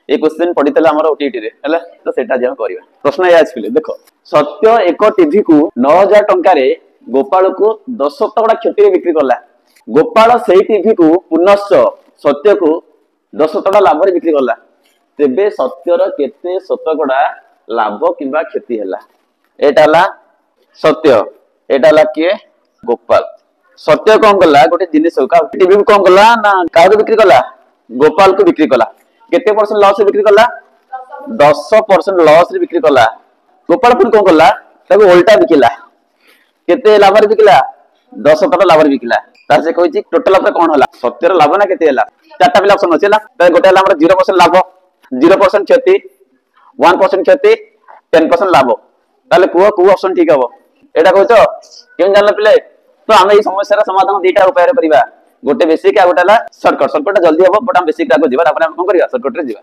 ये क्वेश्चन पढ़ी ओटीटी रे हैला तो सेटा जे करबा प्रश्न या आछिले देखो सत्य एक टीवी को 9000 टंका रे गोपाल को 10 टका क्षति बिक्री करला गोपाल सेही टीवी को पुनश्च सत्य को 10 टका लाभ रे बिक्री करला तेबे सत्यर केते शतकड़ा लाभ किंबा क्षति हैला एटा ला सत्य एटा ला के गोपाल सत्य कौन कला गोटे जिनिस का टीवी को कौन कला ना का बिक्री कला गोपाल को बिक्री कला केते परसेंट लॉस रे बिक्री कला 10% लॉस रे बिक्री कला गोपाल पुन कौन कला ताको उल्टा बिकिला केते लाभ रे बिकिला 10 टका लाभ रे बिकिला तार से कहै छी टोटल पे कौन होला सत्य रे लाभ ना केते होला चारटा पिला ऑप्शन अछि ला त गोटे होला हमर 0% लाभ 0% क्षति 1% क्षति 10% लाभ ताले को ऑप्शन ठीक हबो एटा कहछो केन जानले पिले तो आमे ई समस्या रा समाधान दीटा उपाय रे करबा गोटे बेसिक आ गोटेला शॉर्टकट जल्दी हबो बट हम बेसिक आगो जीवा अपन हम कोन करबा शॉर्टकट रे जीवा।